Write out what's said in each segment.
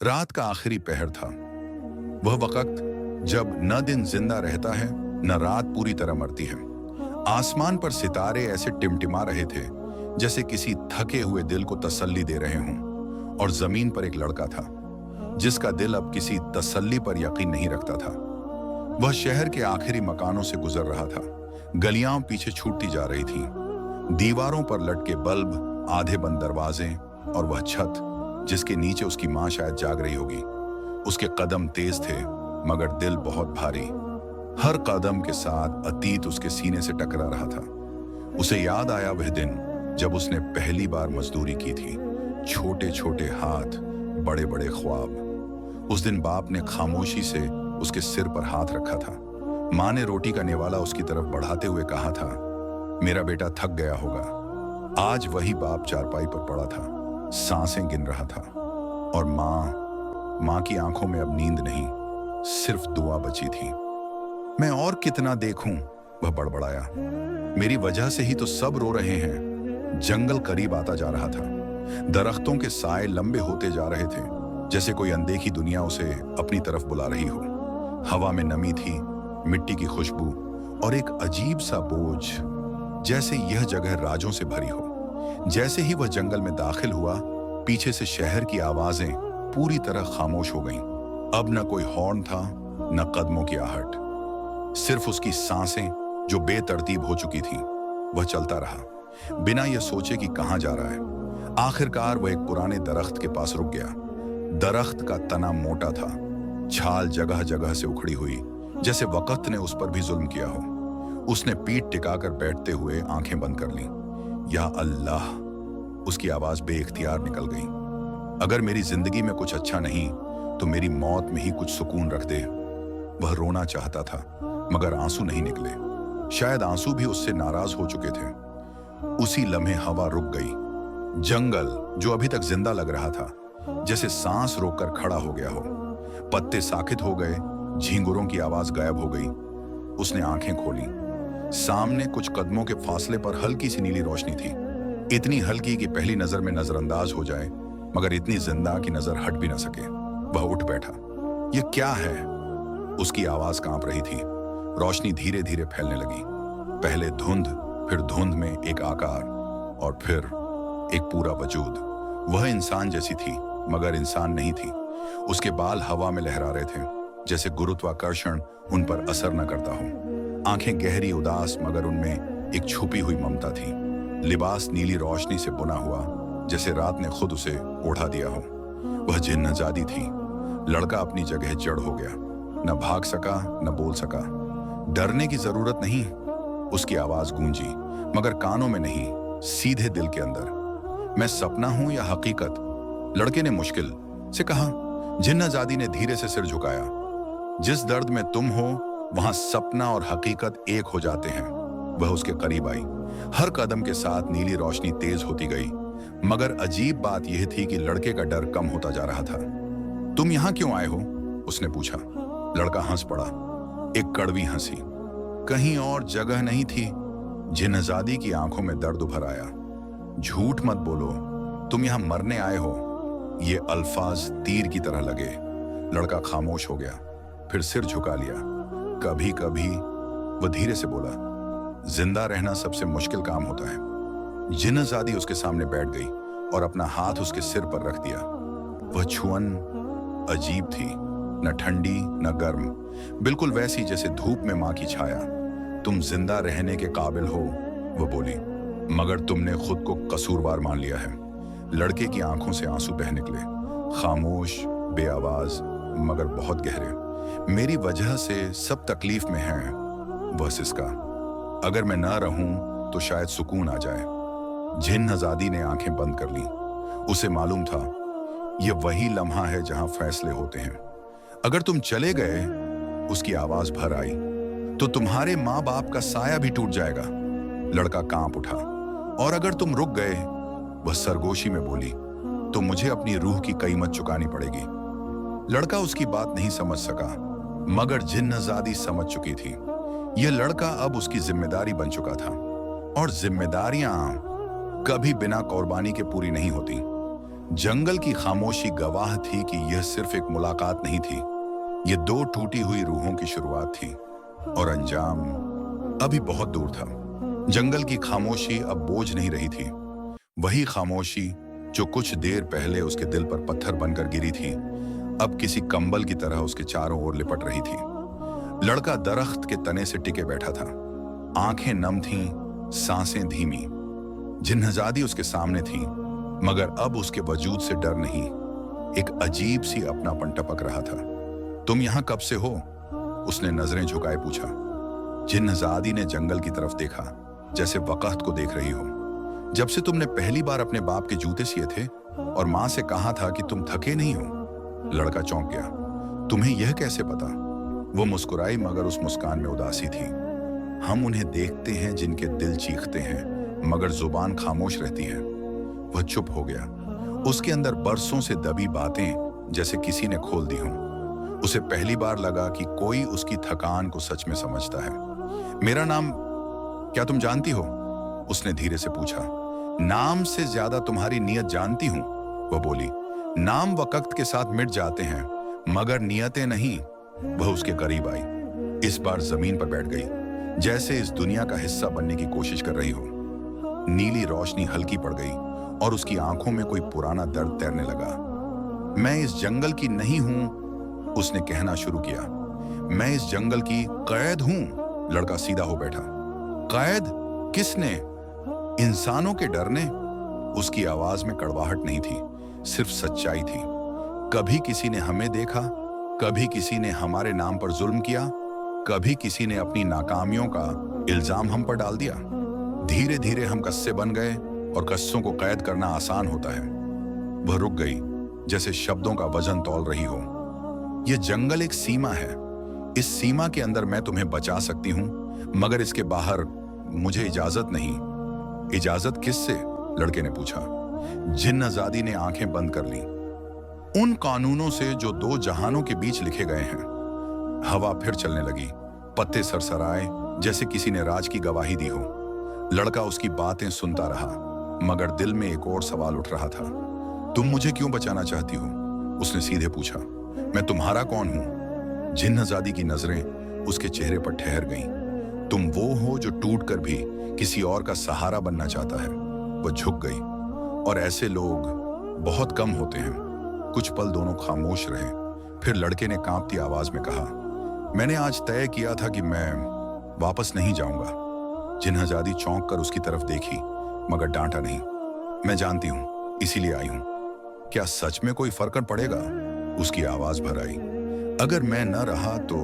रात का आखिरी पहर था। वह वक्त जब न दिन जिंदा रहता है न रात पूरी तरह मरती है। आसमान पर सितारे ऐसे टिमटिमा रहे थे जैसे किसी थके हुए दिल को तसल्ली दे रहे हों। और जमीन पर एक लड़का था जिसका दिल अब किसी तसल्ली पर यकीन नहीं रखता था। वह शहर के आखिरी मकानों से गुजर रहा था। गलियां पीछे छूटती जा रही थीं। दीवारों पर लटके बल्ब, आधे बंद दरवाजे और वह छत जिसके नीचे उसकी मां शायद जाग रही होगी। उसके कदम तेज थे मगर दिल बहुत भारी। हर कदम के साथ अतीत उसके सीने से टकरा रहा था। उसे याद आया वह दिन जब उसने पहली बार मजदूरी की थी। छोटे छोटे हाथ, बड़े बड़े ख्वाब। उस दिन बाप ने खामोशी से उसके सिर पर हाथ रखा था। मां ने रोटी का निवाला उसकी तरफ बढ़ाते हुए कहा था, मेरा बेटा थक गया होगा। आज वही बाप चारपाई पर पड़ा था, सांसें गिन रहा था। और मां की आंखों में अब नींद नहीं, सिर्फ दुआ बची थी। मैं और कितना देखूं, वह बड़बड़ाया। मेरी वजह से ही तो सब रो रहे हैं। जंगल करीब आता जा रहा था। दरख्तों के साए लंबे होते जा रहे थे जैसे कोई अनदेखी दुनिया उसे अपनी तरफ बुला रही हो। हवा में नमी थी, मिट्टी की खुशबू और एक अजीब सा बोझ, जैसे यह जगह राजों से भरी हो। जैसे ही वह जंगल में दाखिल हुआ, पीछे से शहर की आवाजें पूरी तरह खामोश हो गईं। अब न कोई हॉर्न था, न कदमों की आहट, सिर्फ उसकी सांसें जो बेतरतीब हो चुकी थीं। वह चलता रहा बिना यह सोचे कि कहां जा रहा है। आखिरकार वह एक पुराने दरख्त के पास रुक गया। दरख्त का तना मोटा था, छाल जगह जगह से उखड़ी हुई, जैसे वक्त ने उस पर भी जुल्म किया हो। उसने पीठ टिकाकर बैठते हुए आंखें बंद कर लीं। या अल्लाह, उसकी आवाज बेइख्तियार निकल गई। अगर मेरी जिंदगी में कुछ अच्छा नहीं तो मेरी मौत में ही कुछ सुकून रख दे। वह रोना चाहता था मगर आंसू नहीं निकले। शायद आंसू भी उससे नाराज हो चुके थे। उसी लम्हे हवा रुक गई। जंगल जो अभी तक जिंदा लग रहा था जैसे सांस रोककर खड़ा हो गया हो। पत्ते साकित हो गए, झींगुरों की आवाज गायब हो गई। उसने आंखें खोली। सामने कुछ कदमों के फासले पर हल्की सी नीली रोशनी थी। इतनी हल्की कि पहली नजर में नजरअंदाज हो जाए, मगर इतनी जिंदा कि नजर हट भी न सके। वह उठ बैठा। यह क्या है? उसकी आवाज कांप रही थी। रोशनी धीरे धीरे फैलने लगी। पहले धुंध, फिर धुंध में एक आकार और फिर एक पूरा वजूद। वह इंसान जैसी थी मगर इंसान नहीं थी। उसके बाल हवा में लहरा रहे थे जैसे गुरुत्वाकर्षण उन पर असर न करता हो। आंखें गहरी उदास मगर उनमें एक छुपी हुई ममता थी। लिबास नीली रोशनी से बुना हुआ जैसे रात ने खुद उसे ओढ़ा दिया हो। वह जिन्नजादी थी। लड़का अपनी जगह जड़ हो गया। न भाग सका न बोल सका। डरने की जरूरत नहीं, उसकी आवाज गूंजी, मगर कानों में नहीं, सीधे दिल के अंदर। मैं सपना हूं या हकीकत? लड़के ने मुश्किल से कहा। जिन्नजादी ने धीरे से सिर झुकाया। जिस दर्द में तुम हो वहां सपना और हकीकत एक हो जाते हैं। वह उसके करीब आई। हर कदम के साथ नीली रोशनी तेज होती गई, मगर अजीब बात यह थी कि लड़के का डर कम होता जा रहा था। तुम यहां क्यों आए हो? उसने पूछा। लड़का हंस पड़ा, एक कड़वी हंसी। कहीं और जगह नहीं थी। जिन्नजादी की आंखों में दर्द उभर आया। झूठ मत बोलो, तुम यहां मरने आए हो। ये अल्फाज तीर की तरह लगे। लड़का खामोश हो गया, फिर सिर झुका लिया। कभी कभी, वह धीरे से बोला, जिंदा रहना सबसे मुश्किल काम होता है। जिन्नजादी उसके सामने बैठ गई और अपना हाथ उसके सिर पर रख दिया। वह छुअन अजीब थी, न ठंडी न गर्म, बिल्कुल वैसी जैसे धूप में मां की छाया। तुम जिंदा रहने के काबिल हो, वह बोली, मगर तुमने खुद को कसूरवार मान लिया है। लड़के की आंखों से आंसू बह निकले, खामोश, बेआवाज, मगर बहुत गहरे। मेरी वजह से सब तकलीफ में हैं, वह सिसका। अगर मैं ना रहूं तो शायद सुकून आ जाए। जिन्नजादी ने आंखें बंद कर लीं। उसे मालूम था यह वही लम्हा है जहां फैसले होते हैं। अगर तुम चले गए, उसकी आवाज भर आई, तो तुम्हारे माँ बाप का साया भी टूट जाएगा। लड़का कांप उठा। और अगर तुम रुक गए, वह सरगोशी में बोली, तो मुझे अपनी रूह की कीमत चुकानी पड़ेगी। लड़का उसकी बात नहीं समझ सका, मगर जिन्नजादी समझ चुकी थी। यह लड़का अब उसकी जिम्मेदारी बन चुका था, और जिम्मेदारियां कभी बिना कुर्बानी के पूरी नहीं होती। जंगल की खामोशी गवाह थी कि यह सिर्फ एक मुलाकात नहीं थी, ये दो टूटी हुई रूहों की शुरुआत थी और अंजाम अभी बहुत दूर था। जंगल की खामोशी अब बोझ नहीं रही थी। वही खामोशी जो कुछ देर पहले उसके दिल पर पत्थर बनकर गिरी थी, अब किसी कंबल की तरह उसके चारों ओर लिपट रही थी। लड़का दरख्त के तने से टिके बैठा था, आंखें नम थीं, सांसें धीमी। जिन्नहज़ादी उसके सामने थी, मगर अब उसके वजूद से डर नहीं, एक अजीब सी अपनापन टपक रहा था। तुम यहां कब से हो? उसने नजरें झुकाए पूछा। जिन्नहज़ादी ने जंगल की तरफ देखा, जैसे वक़्त को देख रही हो। जब से तुमने पहली बार अपने बाप के जूते सिए थे और मां से कहा था कि तुम थके नहीं हो। लड़का चौंक गया। तुम्हें यह कैसे पता? वो मुस्कुराई, मगर उस मुस्कान में उदासी थी। हम उन्हें देखते हैं जिनके दिल चीखते हैं, मगर जुबान खामोश रहती है। वह चुप हो गया। उसके अंदर बरसों से दबी बातें जैसे किसी ने खोल दी हों। उसे पहली बार लगा कि कोई उसकी थकान को सच में समझता है। मेरा नाम क्या तुम जानती हो? उसने धीरे से पूछा। नाम से ज्यादा तुम्हारी नीयत जानती हूं, वह बोली। नाम वक्त के साथ मिट जाते हैं, मगर नीयतें नहीं। वह उसके करीब आई, इस बार जमीन पर बैठ गई, जैसे इस दुनिया का हिस्सा बनने की कोशिश कर रही हो। नीली रोशनी हल्की पड़ गई और उसकी आंखों में कोई पुराना दर्द तैरने लगा। मैं इस जंगल की नहीं हूं, उसने कहना शुरू किया। मैं इस जंगल की कैद हूं। लड़का सीधा हो बैठा। कैद? किसने? इंसानों के डर ने? उसकी आवाज में कड़वाहट नहीं थी, सिर्फ सच्चाई थी। कभी किसी ने हमें देखा, कभी किसी ने हमारे नाम पर जुल्म किया, कभी किसी ने अपनी नाकामियों का इल्जाम हम पर डाल दिया। धीरे धीरे हम कस्से बन गए, और कस्सों को कैद करना आसान होता है। वह रुक गई, जैसे शब्दों का वजन तौल रही हो। यह जंगल एक सीमा है। इस सीमा के अंदर मैं तुम्हें बचा सकती हूं, मगर इसके बाहर मुझे इजाजत नहीं। इजाजत किससे? लड़के ने पूछा। जिन्नहज़ादी ने आंखें बंद कर लीं। उन कानूनों से जो दो जहानों के बीच लिखे गए हैं। हवा फिर चलने लगी, पत्ते सरसराए, जैसे किसी ने राज की गवाही दी हो। लड़का उसकी बातें सुनता रहा, मगर दिल में एक और सवाल उठ रहा था। तुम मुझे क्यों बचाना चाहती हो? उसने सीधे पूछा। मैं तुम्हारा कौन हूं? जिन्नहज़ादी की नजरें उसके चेहरे पर ठहर गईं। तुम वो हो जो टूटकर भी किसी और का सहारा बनना चाहता है। वह झुक गई। और ऐसे लोग बहुत कम होते हैं। कुछ पल दोनों खामोश रहे, फिर लड़के ने कांपती आवाज में कहा, मैंने आज तय किया था कि मैं वापस नहीं जाऊंगा। जिन्नहज़ादी चौंक कर उसकी तरफ देखी, मगर डांटा नहीं। मैं जानती हूं, इसीलिए आई हूं। क्या सच में कोई फर्क पड़ेगा? उसकी आवाज भर आई। अगर मैं न रहा तो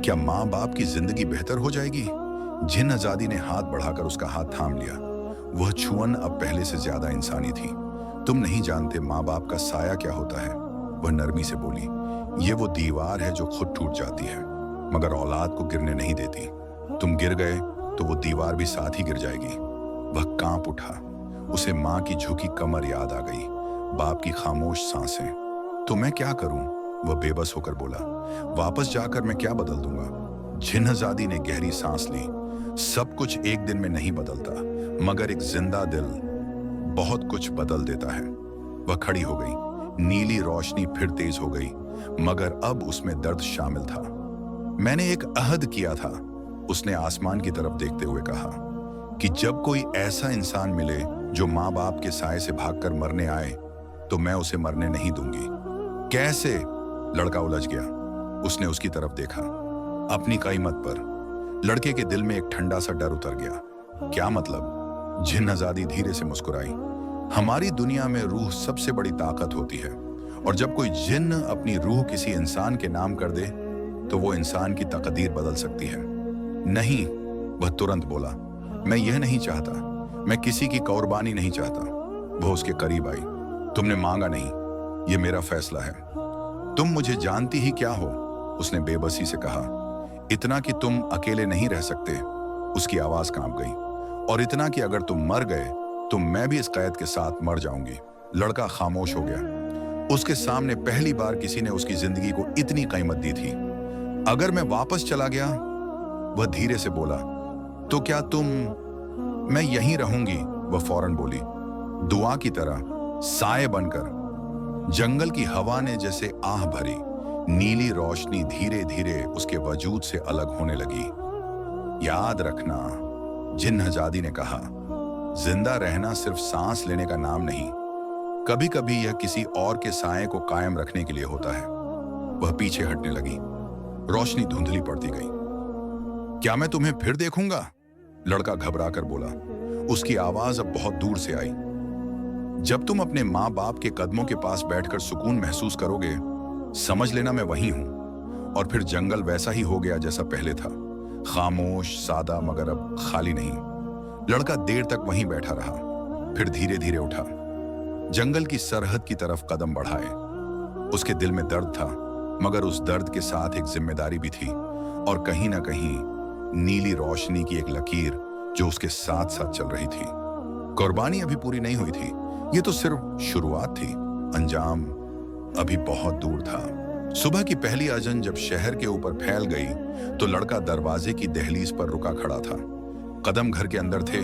क्या माँ बाप की जिंदगी बेहतर हो जाएगी? जिन्नहज़ादी ने हाथ बढ़ाकर उसका हाथ थाम लिया। वह छुअन अब पहले से ज्यादा इंसानी थी। तुम नहीं जानते माँ बाप का साया क्या होता है, वह नरमी से बोली। ये वो दीवार है जो खुद टूट जाती है, मगर औलाद को गिरने नहीं देती। तुम गिर गए तो वो दीवार भी साथ ही गिर जाएगी। वह कांप उठा। उसे माँ की झुकी कमर याद आ गई, बाप की खामोश सांसें। तो मैं क्या करूं? वह बेबस होकर बोला। वापस जाकर मैं क्या बदल दूंगा? जिन्नहज़ादी ने गहरी सांस ली। सब कुछ एक दिन में नहीं बदलता, मगर एक जिंदा दिल बहुत कुछ बदल देता है। वह खड़ी हो गई। नीली रोशनी फिर तेज हो गई, मगर अब उसमें दर्द शामिल था। मैंने एक अहद किया था, उसने आसमान की तरफ देखते हुए कहा, कि जब कोई ऐसा इंसान मिले जो माँ बाप के साए से भागकर मरने आए, तो मैं उसे मरने नहीं दूंगी। कैसे? लड़का उलझ गया। उसने उसकी तरफ देखा। अपनी कीमत पर। लड़के के दिल में एक ठंडा सा डर उतर गया। क्या मतलब? जिन्नहज़ादी धीरे से मुस्कुराई। हमारी दुनिया में रूह सबसे बड़ी ताकत होती है, और जब कोई जिन्न अपनी रूह किसी इंसान के नाम कर दे, तो वो इंसान की तकदीर बदल सकती है। नहीं, वह तुरंत बोला। मैं यह नहीं चाहता। मैं किसी की कुर्बानी नहीं चाहता। वह उसके करीब आई। तुमने मांगा नहीं, यह मेरा फैसला है। तुम मुझे जानती ही क्या हो? उसने बेबसी से कहा। इतना कि तुम अकेले नहीं रह सकते। उसकी आवाज कांप गई। और इतना कि अगर तुम मर गए तो मैं भी इस कैद के साथ मर जाऊंगी। लड़का खामोश हो गया। उसके सामने पहली बार किसी ने उसकी जिंदगी को इतनी कीमत दी थी। अगर मैं वापस चला गया, वह धीरे से बोला, तो क्या तुम? मैं यहीं रहूंगी, वह फौरन बोली। दुआ की तरह, साए बनकर। जंगल की हवा ने जैसे आह भरी, नीली रोशनी धीरे धीरे उसके वजूद से अलग होने लगी। याद रखना, जिन्नहजादी ने कहा, जिंदा रहना सिर्फ सांस लेने का नाम नहीं, कभी कभी यह किसी और के साए को कायम रखने के लिए होता है। वह पीछे हटने लगी। रोशनी धुंधली पड़ती गई। क्या मैं तुम्हें फिर देखूंगा? लड़का घबराकर बोला। उसकी आवाज अब बहुत दूर से आई। जब तुम अपने माँ बाप के कदमों के पास बैठकर सुकून महसूस करोगे, समझ लेना मैं वही हूं। और फिर जंगल वैसा ही हो गया जैसा पहले था, खामोश, सादा, मगर अब खाली नहीं। लड़का देर तक वहीं बैठा रहा, फिर धीरे धीरे उठा, जंगल की सरहद की तरफ कदम बढ़ाए। उसके दिल में दर्द था, मगर उस दर्द के साथ एक जिम्मेदारी भी थी, और कहीं ना कहीं नीली रोशनी की एक लकीर जो उसके साथ साथ चल रही थी। कुर्बानी अभी पूरी नहीं हुई थी, ये तो सिर्फ शुरुआत थी, अंजाम अभी बहुत दूर था। सुबह की पहली अजन जब शहर के ऊपर फैल गई तो लड़का दरवाजे की दहलीज पर रुका खड़ा था। कदम घर के अंदर थे,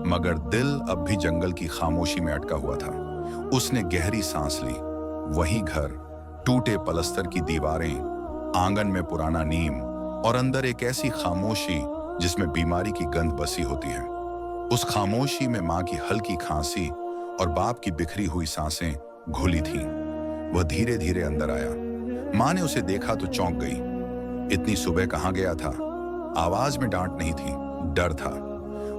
मगर दिल अब भी जंगल की खामोशी में अटका हुआ था। उसने गहरी सांस ली। वही घर, टूटे पलस्तर की दीवारें, आंगन में पुराना नीम, और अंदर एक ऐसी खामोशी जिसमें बीमारी की गंध बसी होती है। उस खामोशी में माँ की हल्की खांसी और बाप की बिखरी हुई सांसें घुली थीं। वह धीरे धीरे अंदर आया। माँ ने उसे देखा तो चौंक गई। इतनी सुबह कहाँ गया था? आवाज में डांट नहीं थी, डर था।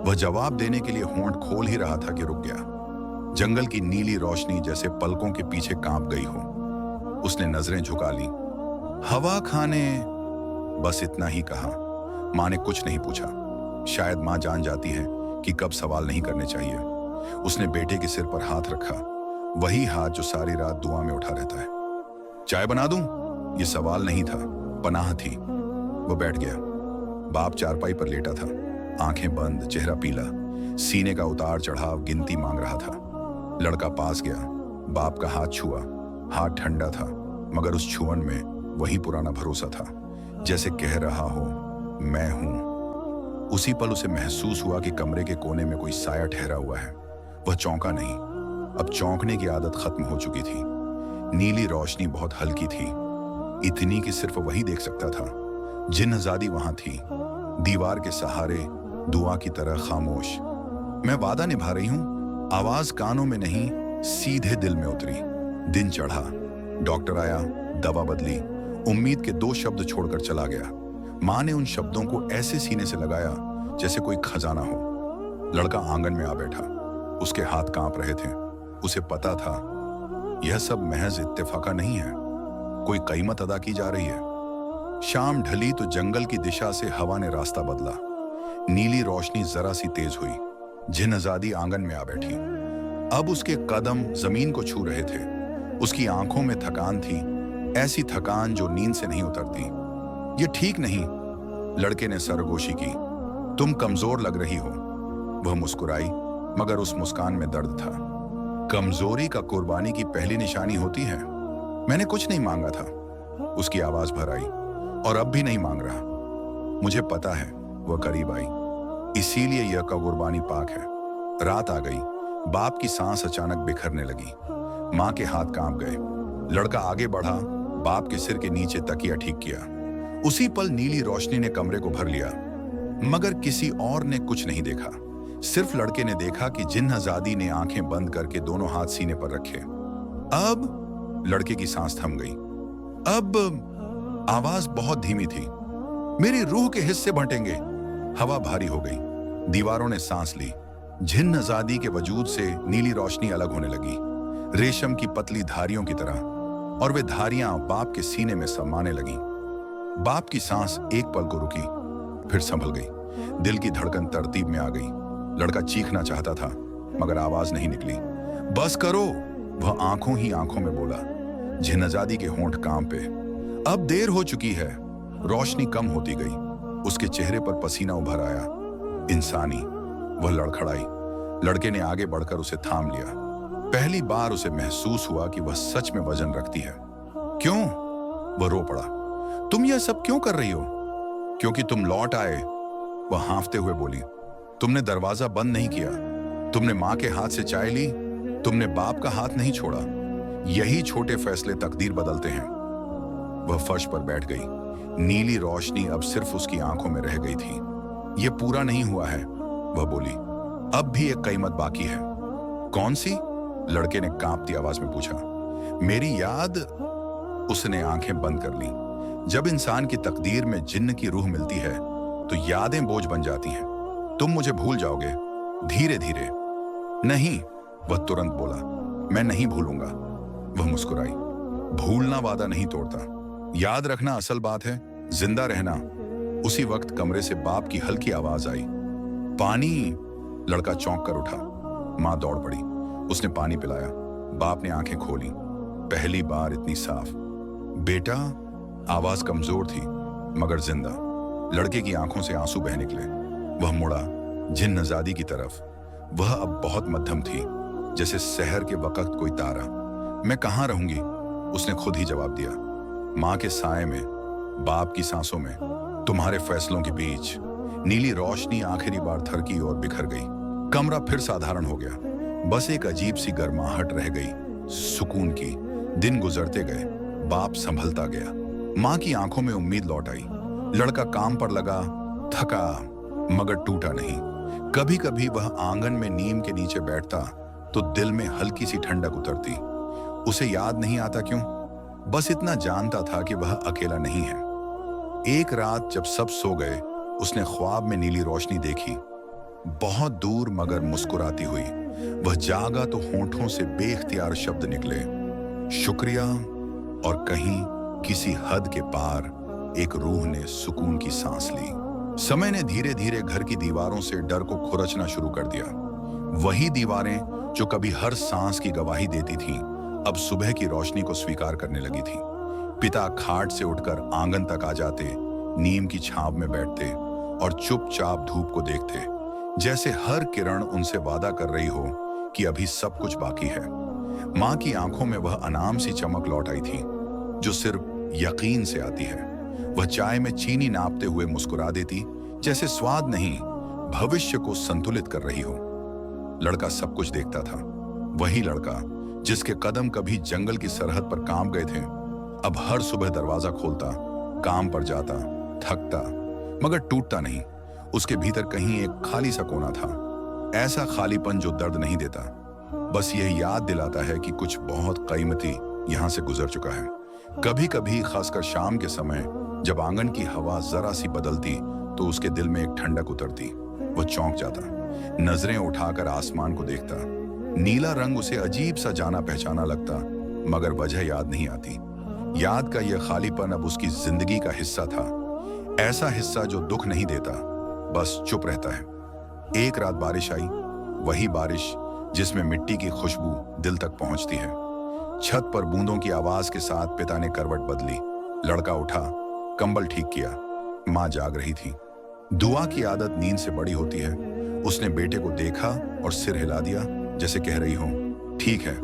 वह जवाब देने के लिए होंठ खोल ही रहा था कि रुक गया। जंगल की नीली रोशनी जैसे पलकों के पीछे कांप गई हो। उसने नजरें झुका ली। हवा खाने, बस इतना ही कहा। माँ ने कुछ नहीं पूछा। शायद माँ जान जाती है कि कब सवाल नहीं करने चाहिए। उसने बेटे के सिर पर हाथ रखा, वही हाथ जो सारी रात दुआ में उठा रहता है। चाय बना दूं? ये सवाल नहीं था, पनाह थी। वो बैठ गया। बाप चारपाई पर लेटा था, आंखें बंद, चेहरा पीला, सीने का उतार चढ़ाव गिनती मांग रहा था। लड़का पास गया, बाप का हाथ छुआ। हाथ ठंडा था, मगर उस छुअन में वही पुराना भरोसा था, जैसे कह रहा हो, मैं हूं। उसी पल उसे महसूस हुआ कि कमरे के कोने में कोई साया ठहरा हुआ है। वह चौंका नहीं। अब चौंकने की आदत खत्म हो चुकी थी। नीली रोशनी बहुत हल्की थी, इतनी कि सिर्फ वही देख सकता था। जिन्नहजादी वहां थी, दीवार के सहारे, दुआ की तरह खामोश। मैं वादा निभा रही हूं। आवाज कानों में नहीं, सीधे दिल में उतरी। दिन चढ़ा, डॉक्टर आया, दवा बदली, उम्मीद के 2 शब्द छोड़कर चला गया। माँ ने उन शब्दों को ऐसे सीने से लगाया जैसे कोई खजाना हो। लड़का आंगन में आ बैठा। उसके हाथ कांप रहे थे। उसे पता था यह सब महज इत्तेफाका नहीं है, कोई कीमत अदा की जा रही है। शाम ढली तो जंगल की दिशा से हवा ने रास्ता बदला। नीली रोशनी जरा सी तेज हुई। जिन्नहजादी आंगन में आ बैठी। अब उसके कदम जमीन को छू रहे थे। उसकी आंखों में थकान थी, ऐसी थकान जो नींद से नहीं उतरती। ये ठीक नहीं, लड़के ने सरगोशी की। तुम कमजोर लग रही हो। वह मुस्कुराई, मगर उस मुस्कान में दर्द था। कमजोरी का कुर्बानी की पहली निशानी होती है। मैंने कुछ नहीं मांगा था। उसकी आवाज भर आई। और अब भी नहीं मांग रहा। मुझे पता है। वह करीब आई। इसीलिए यह कुर्बानी पाक है। रात आ गई। बाप की सांस अचानक बिखरने लगी। माँ के हाथ कांप गए। लड़का आगे बढ़ा, बाप के सिर के नीचे तकिया ठीक किया। उसी पल नीली रोशनी ने कमरे को भर लिया, मगर किसी और ने कुछ नहीं देखा। सिर्फ लड़के ने देखा कि जिन्नहजादी ने आंखें बंद करके दोनों हाथ सीने पर रखे। अब लड़के की सांस थम गई। अब आवाज बहुत धीमी थी। मेरी रूह के हिस्से बंटेंगे। हवा भारी हो गई। दीवारों ने सांस ली। जिन्नहजादी के वजूद से नीली रोशनी अलग होने लगी, रेशम की पतली धारियों की तरह, और वे धारियां बाप के सीने में समाने लगी। बाप की सांस एक पल को रुकी, फिर संभल गई। दिल की धड़कन तरतीब में आ गई। लड़का चीखना चाहता था, मगर आवाज नहीं निकली। बस करो, वह आंखों ही आंखों में बोला। जिन्नहजादी के होंठ कांपे। अब देर हो चुकी है। रोशनी कम होती गई। उसके चेहरे पर पसीना उभर आया। इंसानी। वह लड़खड़ाई। लड़के ने आगे बढ़कर उसे थाम लिया। पहली बार उसे महसूस हुआ कि वह सच में वजन रखती है। क्यों? वह रो पड़ा। तुम यह सब क्यों कर रही हो? क्योंकि तुम लौट आए, वह हाँफते हुए बोली। तुमने दरवाजा बंद नहीं किया। तुमने माँ के हाथ से चाय ली। तुमने बाप का हाथ नहीं छोड़ा। यही छोटे फैसले तकदीर बदलते हैं। वह फर्श पर बैठ गई। नीली रोशनी अब सिर्फ उसकी आंखों में रह गई थी। यह पूरा नहीं हुआ है, वह बोली। अब भी एक कीमत बाकी है। कौन सी? लड़के ने कांपती आवाज में पूछा। मेरी याद। उसने आंखें बंद कर ली। जब इंसान की तकदीर में जिन्न की रूह मिलती है तो यादें बोझ बन जाती हैं। तुम मुझे भूल जाओगे, धीरे धीरे। नहीं, वह तुरंत बोला। मैं नहीं भूलूंगा। वह मुस्कुराई। भूलना वादा नहीं तोड़ता, याद रखना असल बात है, जिंदा रहना। उसी वक्त कमरे से बाप की हल्की आवाज आई। पानी। लड़का चौंक कर उठा। मां दौड़ पड़ी। उसने पानी पिलाया। बाप ने आंखें खोली। पहली बार इतनी साफ। बेटा। आवाज कमजोर थी मगर जिंदा। लड़के की आंखों से आंसू बह निकले। वह मुड़ा जिन्नजादी की तरफ। वह अब बहुत मध्यम थी, जैसे शहर के वक्त कोई तारा। मैं कहां रहूंगी? उसने खुद ही जवाब दिया। मां के साए में, बाप की सांसों में, तुम्हारे फैसलों के बीच। नीली रोशनी आखिरी बार थरकी और बिखर गई। कमरा फिर साधारण हो गया। बस एक अजीब सी गर्माहट रह गई, सुकून की। दिन गुजरते गए। बाप संभलता गया। मां की आंखों में उम्मीद लौट आई। लड़का काम पर लगा, थका मगर टूटा नहीं। कभी कभी वह आंगन में नीम के नीचे बैठता तो दिल में हल्की सी ठंडक उतरती। उसे याद नहीं आता क्यों, बस इतना जानता था कि वह अकेला नहीं है। एक रात जब सब सो गए, उसने ख्वाब में नीली रोशनी देखी, बहुत दूर मगर मुस्कुराती हुई। वह जागा तो होंठों से बेख्तियार शब्द निकले, शुक्रिया। और कहीं किसी हद के पार एक रूह ने सुकून की सांस ली। समय ने धीरे धीरे घर की दीवारों से डर को खुरचना शुरू कर दिया। वही दीवारें जो कभी हर सांस की गवाही देती थीं, अब सुबह की रोशनी को स्वीकार करने लगी थीं। पिता खाट से उठकर आंगन तक आ जाते, नीम की छांव में बैठते और चुपचाप धूप को देखते, जैसे हर किरण उनसे वादा कर रही हो कि अभी सब कुछ बाकी है। मां की आंखों में वह अनाम सी चमक लौट आई थी जो सिर्फ यकीन से आती है। वह चाय में चीनी नापते हुए मुस्कुरा देती, जैसे स्वाद नहीं, भविष्य को संतुलित कर रही हो। लड़का सब कुछ देखता था। वही लड़का जिसके कदम कभी जंगल की सरहद पर काम गए थे, अब हर सुबह दरवाजा खोलता, काम पर जाता, थकता मगर टूटता नहीं। उसके भीतर कहीं एक खाली सा कोना था, ऐसा खालीपन जो दर्द नहीं देता, बस यह याद दिलाता है कि कुछ बहुत कीमती यहां से गुजर चुका है। कभी कभी खासकर शाम के समय जब आंगन की हवा जरा सी बदलती तो उसके दिल में एक ठंडक उतरती। वह चौंक जाता, नजरें उठाकर आसमान को देखता। नीला रंग उसे अजीब सा जाना पहचाना लगता, मगर वजह याद नहीं आती। याद का यह खालीपन अब उसकी जिंदगी का हिस्सा था, ऐसा हिस्सा जो दुख नहीं देता, बस चुप रहता है। एक रात बारिश आई, वही बारिश जिसमें मिट्टी की खुशबू दिल तक पहुंचती है। छत पर बूंदों की आवाज के साथ पिता ने करवट बदली। लड़का उठा, कंबल ठीक किया। मां जाग रही थी। दुआ की आदत नींद से बड़ी होती है। उसने बेटे को देखा और सिर हिला दिया, जैसे कह रही हो ठीक है।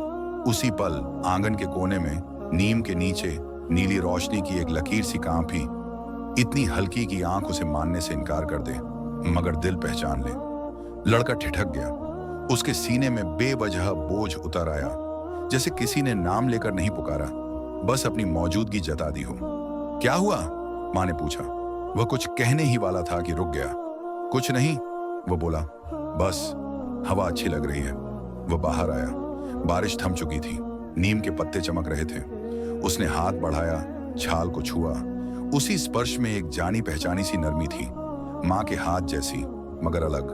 उसी पल आंगन के कोने में नीम के नीचे नीली रोशनी की एक लकीर सी कांपी, इतनी हल्की कि आंख उसे मानने से इनकार कर दे मगर दिल पहचान ले। लड़का ठिठक गया। उसके सीने में बेवजह बोझ उतर आया, जैसे किसी ने नाम लेकर नहीं पुकारा, बस अपनी मौजूदगी जता दी हो। क्या हुआ? मां ने पूछा। वह कुछ कहने ही वाला था कि रुक गया। कुछ नहीं, वो बोला, बस हवा अच्छी लग रही है। वह बाहर आया। बारिश थम चुकी थी, नीम के पत्ते चमक रहे थे। उसने हाथ बढ़ाया, छाल को छुआ। उसी स्पर्श में एक जानी पहचानी सी नरमी थी, मां के हाथ जैसी मगर अलग।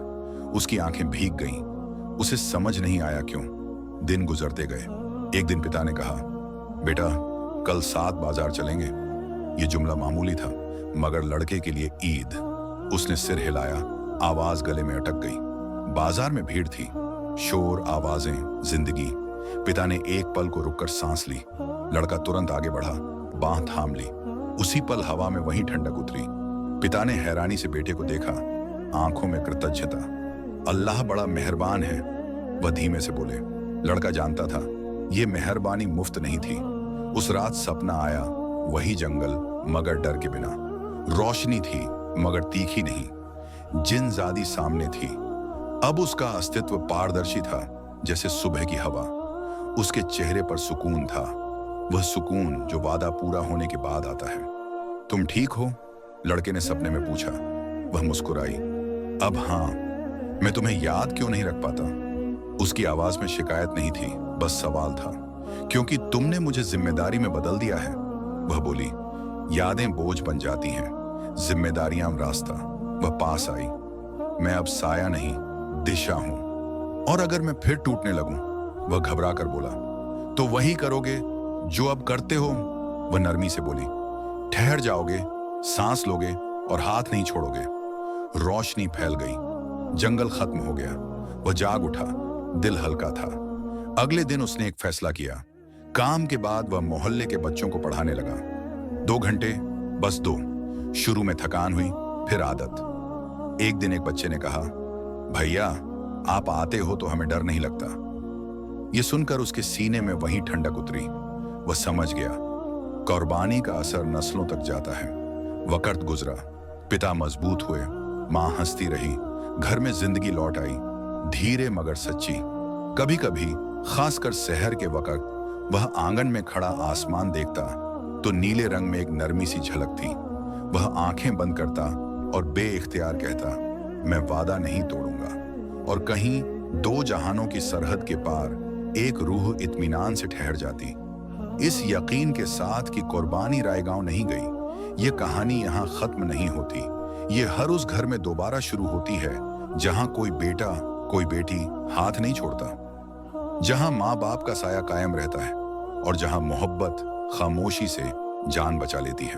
उसकी आंखें भीग गईं। उसे समझ नहीं आया क्यों। दिन गुजरते गए। एक दिन पिता ने कहा, बेटा कल 7 बाजार चलेंगे। यह जुमला मामूली था मगर लड़के के लिए ईद। उसने सिर हिलाया, आवाज गले में अटक गई। बाजार में भीड़ थी, शोर, आवाजें, जिंदगी। पिता ने एक पल को रुककर सांस ली। लड़का तुरंत आगे बढ़ा, बांह थाम ली। उसी पल हवा में वही ठंडक उतरी। पिता ने हैरानी से बेटे को देखा, आंखों में कृतज्ञता। अल्लाह बड़ा मेहरबान है, वह धीमे से बोले। लड़का जानता था यह मेहरबानी मुफ्त नहीं थी। उस रात सपना आया, वही जंगल मगर डर के बिना। रोशनी थी मगर तीखी नहीं। जिन्नजादी सामने थी। अब उसका अस्तित्व पारदर्शी था, जैसे सुबह की हवा। उसके चेहरे पर सुकून था, वह सुकून जो वादा पूरा होने के बाद आता है। तुम ठीक हो? लड़के ने सपने में पूछा। वह मुस्कुराई। अब हाँ, मैं तुम्हें याद क्यों नहीं रख पाता? उसकी आवाज में शिकायत नहीं थी, बस सवाल था। क्योंकि तुमने मुझे जिम्मेदारी में बदल दिया है। वह बोली, यादें बोझ बन जाती हैं, जिम्मेदारियां रास्ता। वह पास आई। मैं अब साया नहीं, दिशा हूं। और अगर मैं फिर टूटने लगूं, वह घबरा कर बोला, तो वही करोगे जो अब करते हो। वह नरमी से बोली, ठहर जाओगे, सांस लोगे और हाथ नहीं छोड़ोगे। रोशनी फैल गई, जंगल खत्म हो गया। वह जाग उठा, दिल हल्का था। अगले दिन उसने एक फैसला किया। काम के बाद वह मोहल्ले के बच्चों को पढ़ाने लगा। 2 घंटे, बस 2। शुरू में थकान हुई, फिर आदत। एक दिन एक बच्चे ने कहा, भैया आप आते हो तो हमें डर नहीं लगता। यह सुनकर उसके सीने में वही ठंडक उतरी। वह समझ गया, कुर्बानी का असर नस्लों तक जाता है। वक्त गुजरा, पिता मजबूत हुए, मां हंसती रही, घर में जिंदगी लौट आई, धीरे मगर सच्ची। कभी कभी, खासकर शहर के वक्त, वह आंगन में खड़ा आसमान देखता तो नीले रंग में एक नरमी सी झलक थी। वह आंखें बंद करता और बेइख्तियार कहता, मैं वादा नहीं तोड़ूंगा। और कहीं 2 जहानों की सरहद के पार एक रूह इत्मीनान से ठहर जाती, इस यकीन के साथ कि कुर्बानी रायगांव नहीं गई। ये कहानी यहाँ खत्म नहीं होती। ये हर उस घर में दोबारा शुरू होती है जहाँ कोई बेटा, कोई बेटी हाथ नहीं छोड़ता, जहाँ माँ बाप का साया कायम रहता है और जहाँ मोहब्बत खामोशी से जान बचा लेती है।